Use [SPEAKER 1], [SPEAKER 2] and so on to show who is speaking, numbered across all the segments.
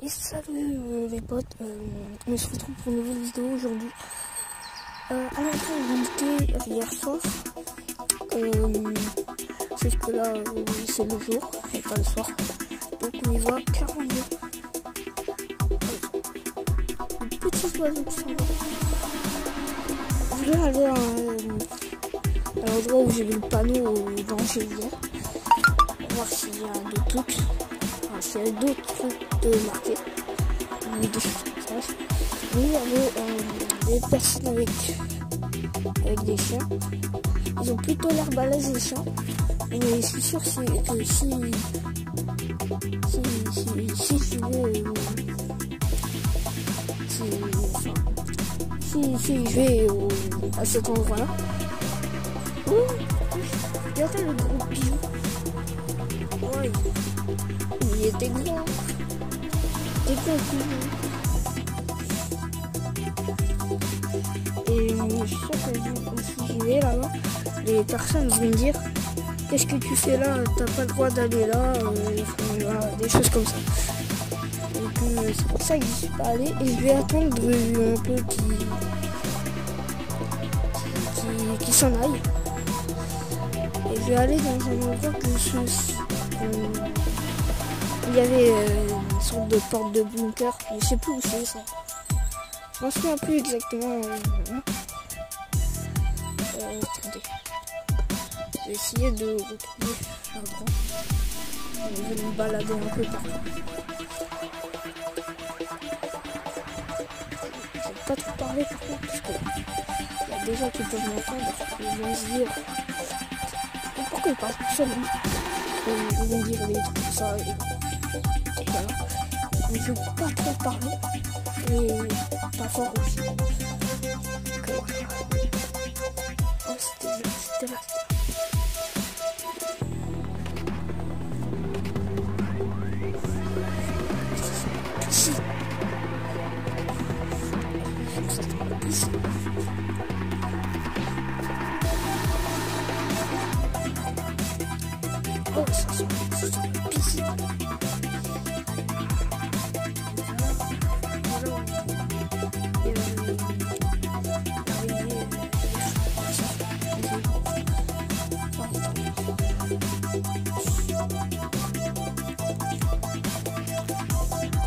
[SPEAKER 1] Et salut les potes, on se retrouve pour une nouvelle vidéo aujourd'hui. Alors on a été hier soir, sauf que là c'est le jour et pas le soir, donc on y voit clairement mieux. Les petits oiseaux qui sont là. Je voulais aller à l'endroit où j'ai vu le panneau devant chez hier, voir s'il y a d'autres trucs. S'il y a d'autres trucs de marquer, des choses comme ça. Oui, il y avait des personnes avec des chiens. Ils ont plutôt l'air balèzes les chiens. Mais je suis sûr que si je vais à cet endroit-là. Regardez le gros pigeon. Ouais. Il était grand. Et je suis sûr que si j'y vais là-bas, les personnes vont me dire qu'est-ce que tu fais là, t'as pas le droit d'aller là, voilà, des choses comme ça. Donc c'est pour ça que j'y suis pas allé et je vais attendre un peu qu'il s'en aille. Et je vais aller dans un endroit il y avait une sorte de porte de bunker, je sais plus où c'est ça. Je m'en souviens plus exactement. Attendez. Je vais essayer de retrouver l'endroit. Je vais me balader un peu partout. Je vais pas trop parler par contre parce que il y a des gens qui peuvent m'entendre. Ils vont se dire pourquoi ils parlent tout seul. Ils vont dire des trucs comme ça. Et voilà. Mais je veux pas trop parler et pas fort aussi. Donc, oh, c'était là. Ici. Oh, ça sent la piscine.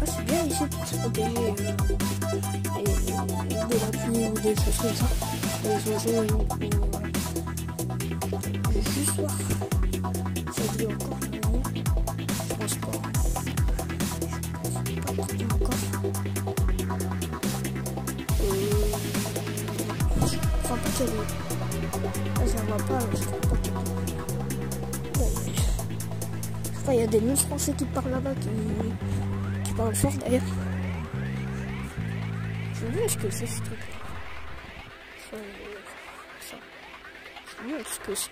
[SPEAKER 1] C'est bien ici pour se protéger de la pluie ou des choses comme ça. Les oiseaux, je vais juste voir. Ça dit encore je pense pas. Je pense pas qu'il y a encore. Je crois pas qu'elle est. Là, je la vois pas, je crois pas qu'elle est. Bon, je crois qu'il y a des non-français qui parlent là-bas, qui parlent fort d'ailleurs. Je me demande ce que c'est ce truc. Ça. Je me demande ce que c'est.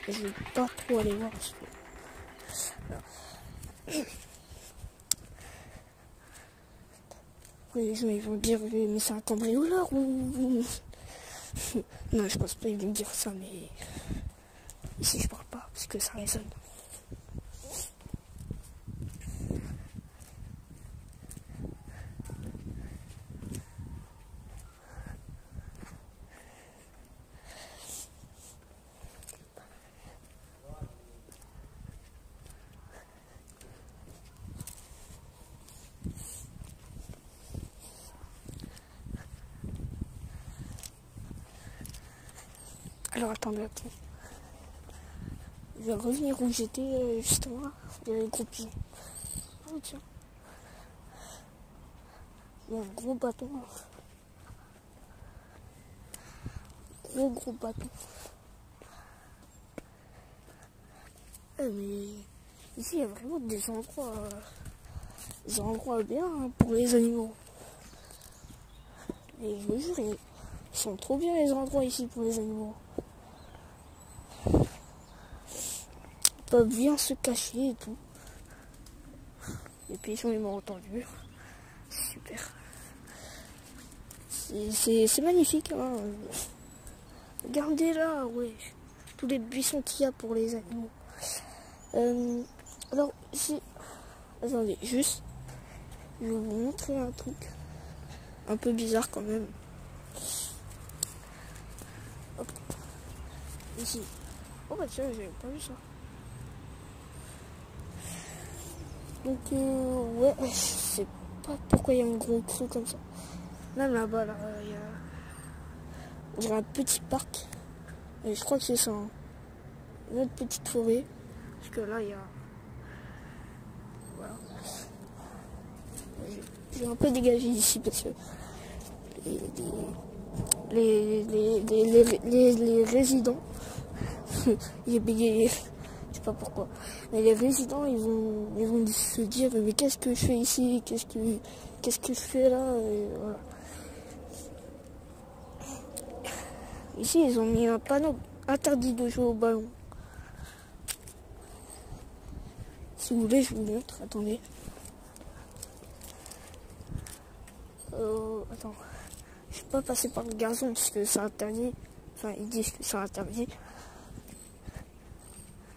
[SPEAKER 1] Je vais pas trop aller voir. Les gens ils vont dire mais c'est un cambrioleur ou... Non je pense pas ils vont dire ça mais ici je parle pas parce que ça résonne. Alors attendez. Je vais revenir où j'étais justement là. Il y avait le gros pigeon. Oh tiens. Il y a un gros bâton. Gros bâton. Mais ici il y a vraiment des endroits bien hein, pour les animaux. Et je vous jure, ils sont trop bien les endroits ici pour les animaux. Ils peuvent bien se cacher et tout. Les pigeons ils m'ont entendu. Super. C'est magnifique. Hein. Regardez là, ouais. Tous les buissons qu'il y a pour les animaux. Alors, si... Attendez, juste. Je vais vous montrer un truc un peu bizarre quand même. Hop. Ici. Oh bah tiens, j'avais pas vu ça. Donc ouais, je sais pas pourquoi il y a un gros creux comme ça. Même là-bas, là, il y a... On dirait un petit parc. Et je crois que c'est ça. Hein. Une autre petite forêt. Parce que là, il y a... Voilà. J'ai un peu dégagé ici parce que les résidents, il est bégayé, je sais pas pourquoi, mais les résidents ils vont se dire mais qu'est-ce que je fais ici, qu'est-ce que je fais là, et voilà. Ici ils ont mis un panneau interdit de jouer au ballon. Si vous voulez je vous montre, attendez. Attends, je suis pas passé par le gazon parce que c'est interdit. Enfin, ils disent que c'est interdit.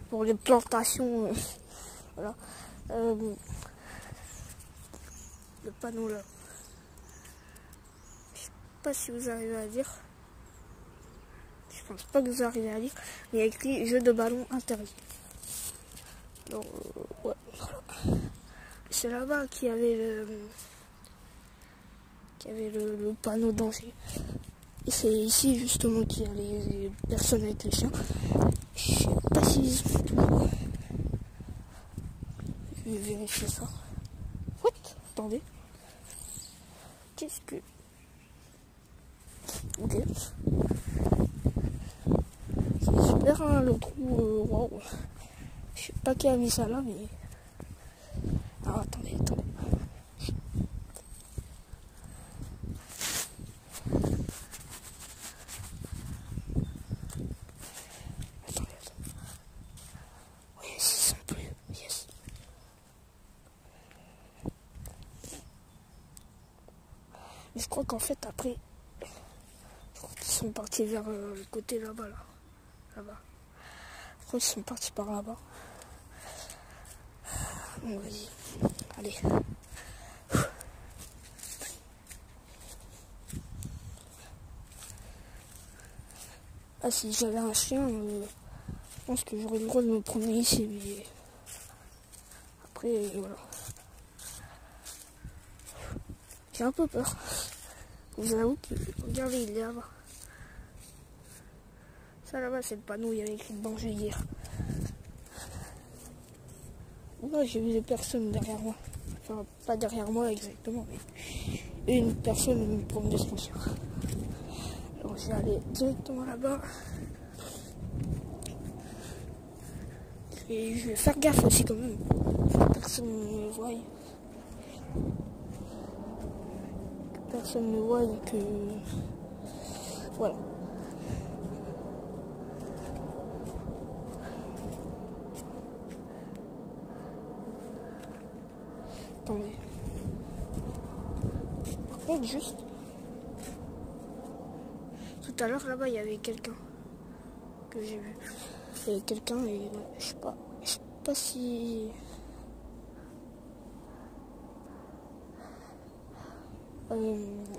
[SPEAKER 1] Pour les plantations, voilà. Le panneau là. Je sais pas si vous arrivez à lire. Je pense pas que vous arrivez à lire. Mais il y a écrit jeu de ballon interdit. Donc, ouais, voilà. C'est là-bas qu'il y avait le panneau danger. Et c'est ici justement qu'il y a les personnes avec les chiens. Je sais pas si... Je vais vérifier ça. What? Attendez. Qu'est-ce que... Ok. C'est super hein, le trou. Wow. Je sais pas qui a mis ça là, mais... Alors attendez. Mais je crois qu'en fait après, je crois qu'ils sont partis vers le côté là-bas, là-bas. Je crois qu'ils sont partis par là-bas. Bon, vas-y, allez. Ah, si j'avais un chien, je pense que j'aurais le droit de me promener ici, mais après, voilà. J'ai un peu peur. Je vous avoue que, regardez, il est là-bas. Ça là-bas, c'est le panneau, il y avait écrit danger hier. Moi, j'ai vu des personnes derrière moi. Enfin, pas derrière moi exactement, mais une personne me promenait son chien. Alors, j'ai allé directement là-bas. Et je vais faire gaffe aussi quand même. Personne ne me voie. Personne ne me voie et que... Voilà. Attendez. Par contre, juste... Tout à l'heure, là-bas, il y avait quelqu'un que j'ai vu. Il y avait quelqu'un et ouais, je sais pas si...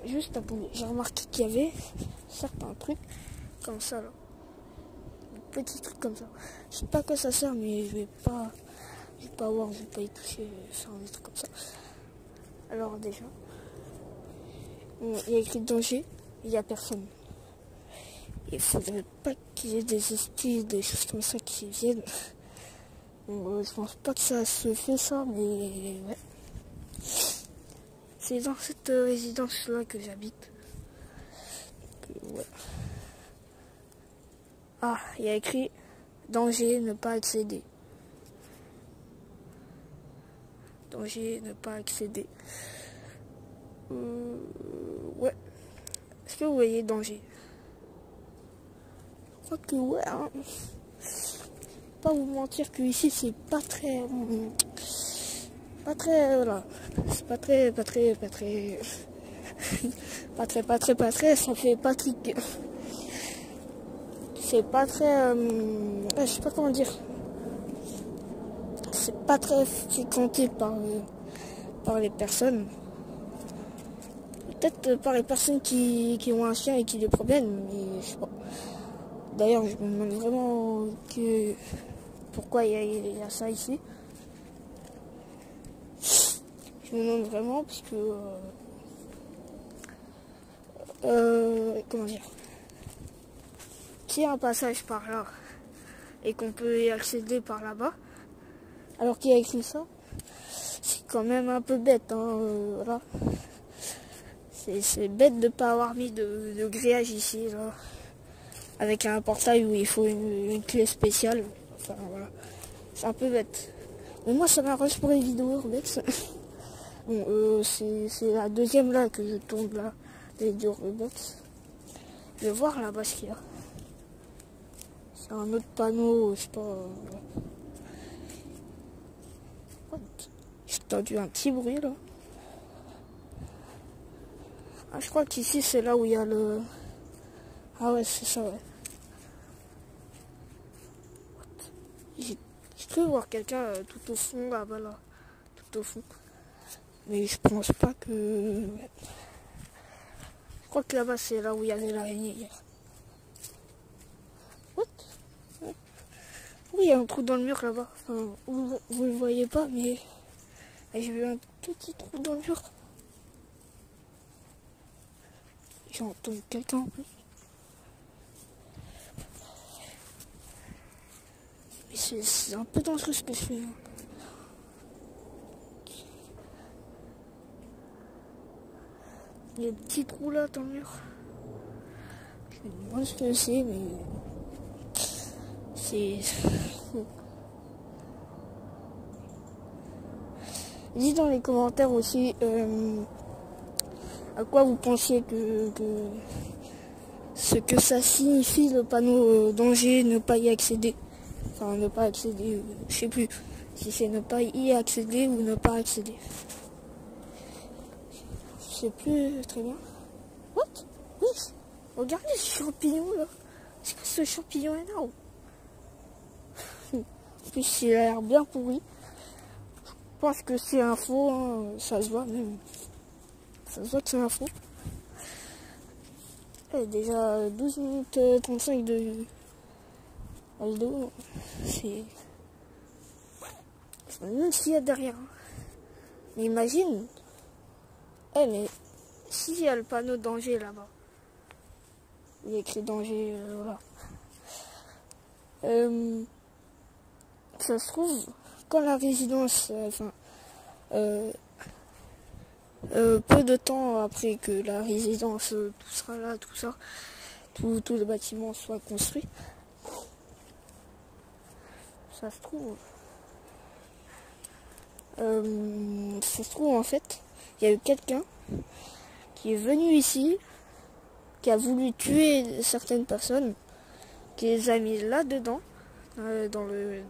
[SPEAKER 1] Juste attendez, j'ai remarqué qu'il y avait certains trucs comme ça là. Des petits trucs comme ça. Je sais pas à quoi ça sert, mais je vais pas voir, je vais pas y toucher, faire des trucs comme ça. Alors déjà, il y a écrit danger, il y a personne. Il faudrait pas qu'il y ait des esprits, des choses comme ça qui viennent. Bon, je pense pas que ça se fait ça, mais ouais. C'est dans cette résidence-là que j'habite. Ouais. Ah, il y a écrit danger, ne pas accéder. Danger, ne pas accéder. Ouais. Est-ce que vous voyez danger? Je crois que ouais. Hein. Pas vous mentir que ici c'est pas très. Voilà. C'est pas très, ça fait Patrick. C'est pas très, je sais pas comment dire. C'est pas très fréquenté par les personnes. Peut-être par les personnes qui ont un chien et qui les promènent, mais je sais pas. D'ailleurs, je me demande vraiment pourquoi il y a ça ici. Je me demande vraiment parce que comment dire, s'il y a un passage par là et qu'on peut y accéder par là-bas, alors qu'il y a écrit ça, c'est quand même un peu bête, hein, voilà. C'est bête de ne pas avoir mis de grillage ici, là, avec un portail où il faut une clé spéciale. Enfin voilà, c'est un peu bête. Mais moi ça m'arrange pour les vidéos urbex. Bon, c'est la deuxième là que je tourne là, des vidéos urbex. Je vais voir là-bas ce qu'il y a. C'est un autre panneau, je sais pas. J'ai entendu un petit bruit là. Ah, je crois qu'ici c'est là où il y a le... Ah ouais, c'est ça, ouais. J'ai cru voir quelqu'un tout au fond là-bas, là. Tout au fond. Mais je pense pas que... Je crois que là-bas c'est là où il y avait l'araignée hier. What? Oui, il y a un trou dans le mur là-bas. Enfin, vous le voyez pas, mais... J'ai vu un tout petit trou dans le mur. J'ai entendu quelqu'un en plus. Mais c'est un peu dangereux ce que je fais. Il y a des petits trous là dans le mur. Je me demande ce que c'est, mais... C'est... Dites dans les commentaires aussi à quoi vous pensiez ce que ça signifie le panneau danger, ne pas y accéder. Enfin, ne pas accéder, je sais plus si c'est ne pas y accéder ou ne pas accéder. Je sais plus très bien. What? Oui, regardez ce champignon là. C'est quoi ce champignon énorme? En plus, il a l'air bien pourri. Je pense que c'est un faux, hein. Ça se voit même. Ça se voit que c'est un faux. Et déjà 12 minutes 35 de vidéo. C'est... Je me demande s'il y a derrière. Mais imagine. Mais s'il y a le panneau danger là-bas. Il y a écrit danger, voilà. Ça se trouve, quand la résidence, peu de temps après que la résidence, tout sera là, tout ça, tout le bâtiment soit construit, ça se trouve en fait, il y a eu quelqu'un qui est venu ici, qui a voulu tuer certaines personnes, qui les a mis là-dedans, dans le...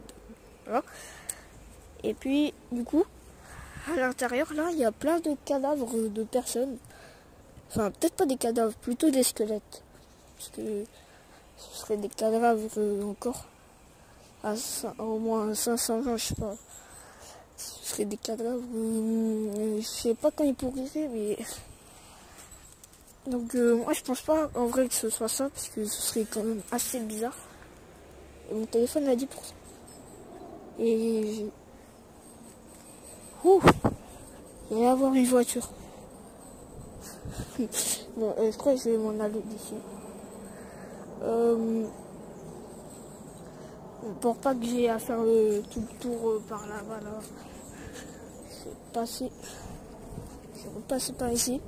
[SPEAKER 1] Voilà. Et puis, du coup, à l'intérieur, là, il y a plein de cadavres de personnes. Enfin, peut-être pas des cadavres, plutôt des squelettes. Parce que ce serait des cadavres encore. Au moins 500 ans, je sais pas. Ce serait des cadavres... je sais pas quand ils pourriraient, mais... Donc, moi, je pense pas en vrai que ce soit ça, parce que ce serait quand même assez bizarre. Et mon téléphone a 10%. Et... Ouh, il va y avoir une voiture. Bon, je crois que je vais m'en aller d'ici. Pour pas que j'ai à faire tout le tour par là-bas, là. Je vais passer. Je vais repasser par ici.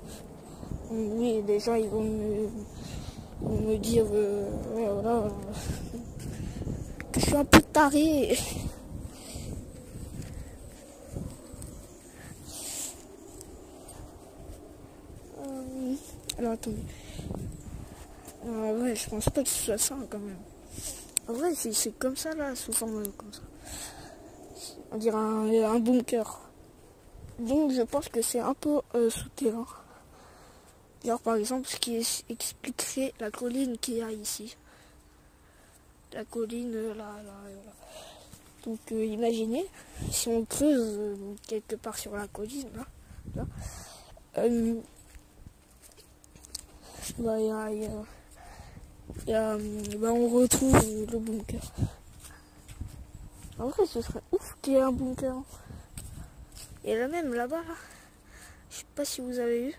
[SPEAKER 1] Oui, les gens ils vont me dire ouais, voilà, que je suis un peu taré. Alors attendez. Ouais, je pense pas que ce soit ça quand même. En vrai, c'est comme ça là, sous forme comme ça. On dirait un bunker. Donc je pense que c'est un peu souterrain. Genre par exemple ce qui expliquerait la colline qu'il y a ici. La colline là. Donc imaginez si on creuse quelque part sur la colline là. Là. Bah, on retrouve le bunker. En vrai, ce serait ouf qu'il y ait un bunker. Et là même, là-bas, là, je sais pas si vous avez vu,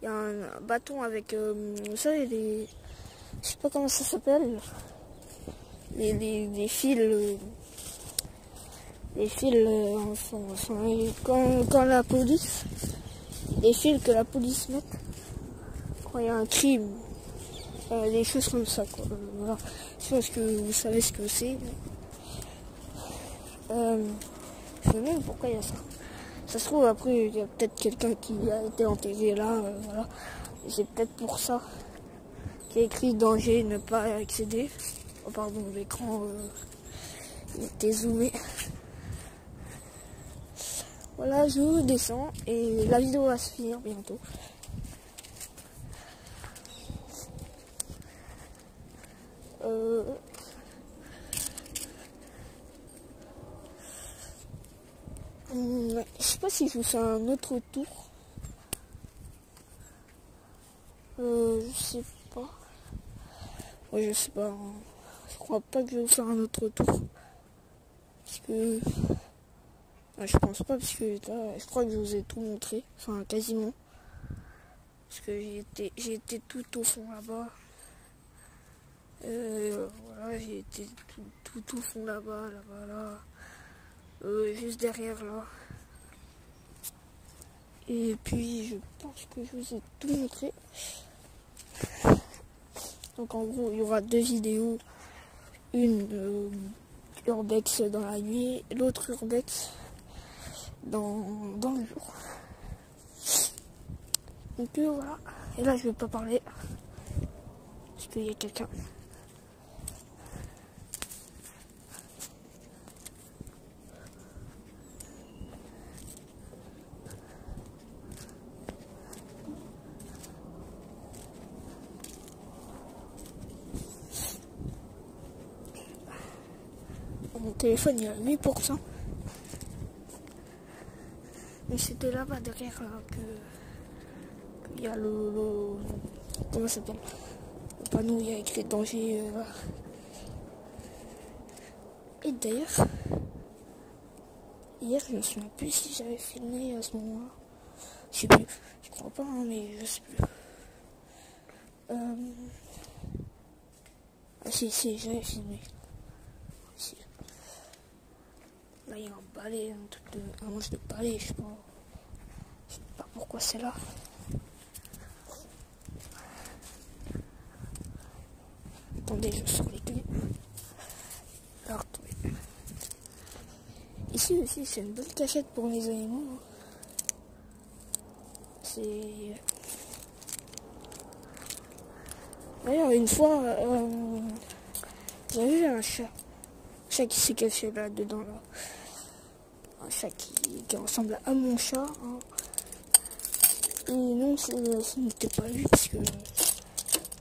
[SPEAKER 1] il y a un bâton avec, vous savez, je sais pas comment ça s'appelle, les fils, quand la police, les fils que la police met, quand il y a un crime, des choses comme ça, quoi. Voilà. Je pense que vous savez ce que c'est. Je sais même pourquoi il y a ça. Ça se trouve, après, il y a peut-être quelqu'un qui a été enterré là, voilà. Et c'est peut-être pour ça qu'il y a écrit danger, ne pas accéder. Oh, pardon, l'écran était zoomé. Voilà, je descends et la vidéo va se finir bientôt. Je sais pas si je vous fais un autre tour. Je sais pas. Ouais, je sais pas. Je crois pas que je vais vous faire un autre tour. Parce que... Ouais, je pense pas, parce que là, je crois que je vous ai tout montré. Enfin, quasiment. Parce que j'ai été tout au fond là-bas. Voilà, j'ai été tout au fond là-bas, là. Juste derrière là. Et puis je pense que je vous ai tout montré. Donc en gros, il y aura 2 vidéos. Une urbex dans la nuit, l'autre urbex dans le jour. Donc voilà. Et là je vais pas parler. Parce qu'il y a quelqu'un. Mon téléphone il y a 8%. Mais c'était là-bas derrière là qu'il y a le comment ça s'appelle, le panneau, il y a écrit danger. Et d'ailleurs, hier je me souviens plus si j'avais filmé à ce moment-là. Je sais plus, je crois pas, hein, mais je sais plus. Ah si, j'avais filmé. Si. Là il y a un balai, un manche de balai, je sais pas pourquoi c'est là. Attendez, je sors les clés. Alors, attendez. Ici aussi, c'est une bonne cachette pour les animaux. C'est... D'ailleurs, une fois, j'avais vu un chat qui s'est caché là-dedans, là. Un chat qui ressemble à mon chat. Hein. Et non, ce n'était pas lui, parce que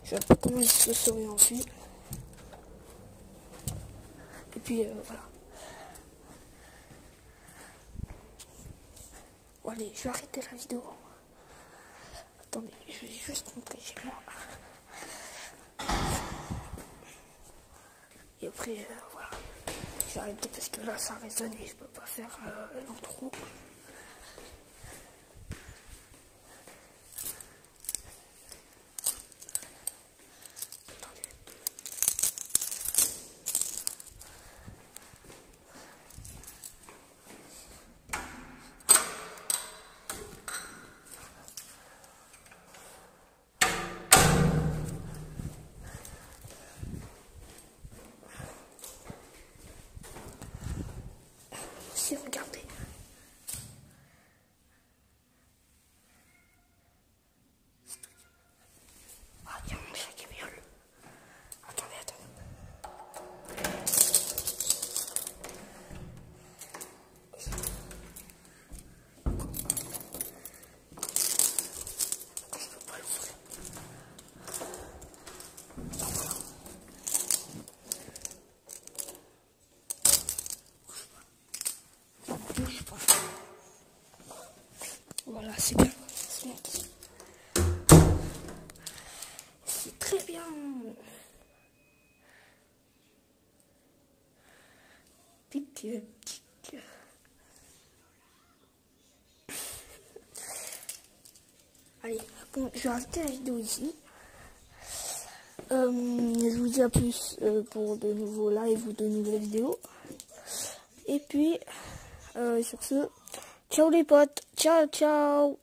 [SPEAKER 1] je sais pas comment il se serait enfui. Et puis, voilà. Bon, allez, je vais arrêter la vidéo. Attendez, je vais juste rentrer chez moi. Et après, voilà. J'ai arrêté parce que là, ça résonne et je peux pas faire l'intro. Regardez. c'est bien. C'est très bien. Pique. Allez, bon, je vais arrêter la vidéo ici. Je vous dis à plus pour de nouveaux lives ou de nouvelles vidéos. Et puis, sur ce, ciao les potes, ciao ciao.